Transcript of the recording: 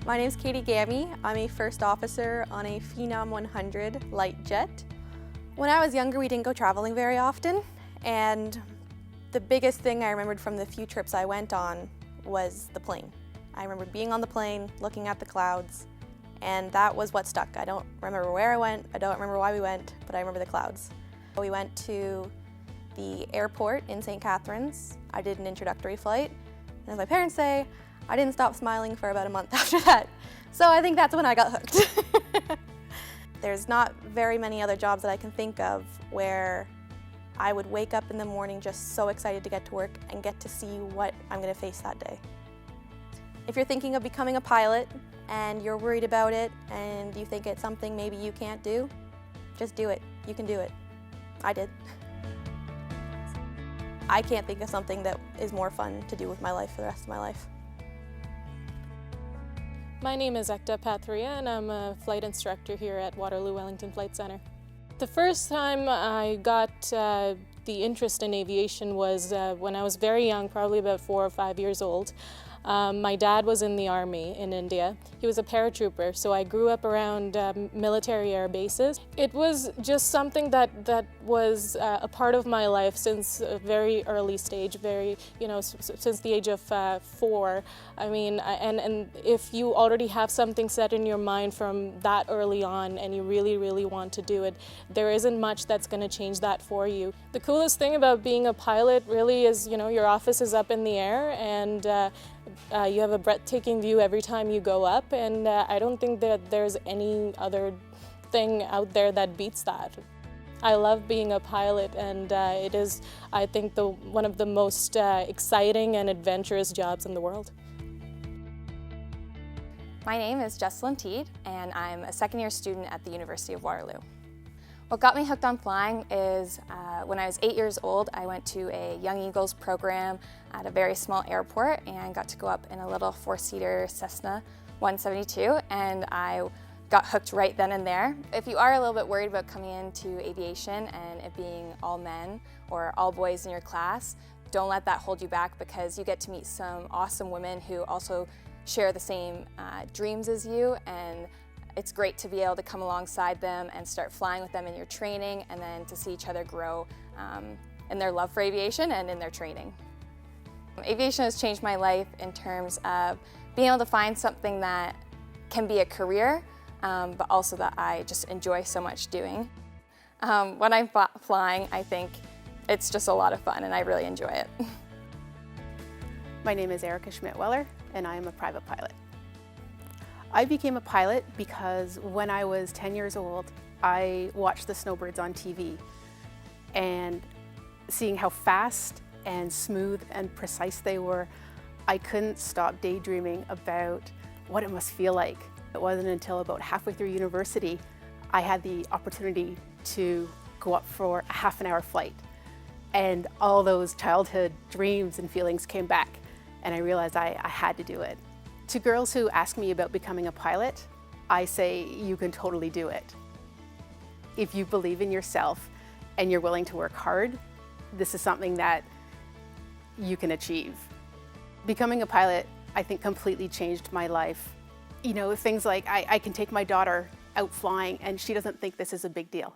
My name's GAMMIE. I'm a first officer on a Phenom 100 light jet. When I was younger, we didn't go traveling very often, and the biggest thing I remembered from the few trips I went on was the plane. I remember being on the plane, looking at the clouds, and that was what stuck. I don't remember where I went, I don't remember why we went, but I remember the clouds. We went to the airport in St. Catharines. I did an introductory flight, and as my parents say, I didn't stop smiling for about a month after that. So I think that's when I got hooked. There's not very many other jobs that I can think of where I would wake up in the morning just so excited to get to work and get to see what I'm going to face that day. If you're thinking of becoming a pilot and you're worried about it and you think it's something maybe you can't do, just do it. You can do it. I did. I can't think of something that is more fun to do with my life for the rest of my life. My name is EKTAA PATHRIA and I'm a flight instructor here at Waterloo Wellington Flight Centre. The first time I got the interest in aviation was when I was very young, probably about 4 or 5 years old. My dad was in the Army in India. He was a paratrooper, so I grew up around military air bases. It was just something that was a part of my life since a very early stage, since the age of 4. I mean, and if you already have something set in your mind from that early on and you really, really want to do it, there isn't much that's going to change that for you. The coolest thing about being a pilot really is, your office is up in the air and you have a breathtaking view every time you go up, and I don't think that there's any other thing out there that beats that. I love being a pilot, and it is, I think, one of the most exciting and adventurous jobs in the world. My name is JESSALYN TEED, and I'm a second-year student at the University of Waterloo. What got me hooked on flying is when I was 8 years old, I went to a Young Eagles program at a very small airport and got to go up in a little 4-seater Cessna 172, and I got hooked right then and there. If you are a little bit worried about coming into aviation and it being all men or all boys in your class, don't let that hold you back, because you get to meet some awesome women who also share the same dreams as you, and it's great to be able to come alongside them and start flying with them in your training, and then to see each other grow in their love for aviation and in their training. Aviation has changed my life in terms of being able to find something that can be a career, but also that I just enjoy so much doing. When I'm flying, I think it's just a lot of fun and I really enjoy it. My name is SCHMIDT-WELLER and I am a private pilot. I became a pilot because when I was 10 years old, I watched the snowbirds on TV, and seeing how fast and smooth and precise they were, I couldn't stop daydreaming about what it must feel like. It wasn't until about halfway through university I had the opportunity to go up for a half-an-hour flight, and all those childhood dreams and feelings came back, and I realized I had to do it. To girls who ask me about becoming a pilot, I say you can totally do it. If you believe in yourself and you're willing to work hard, this is something that you can achieve. Becoming a pilot, I think, completely changed my life. Things like I can take my daughter out flying and she doesn't think this is a big deal.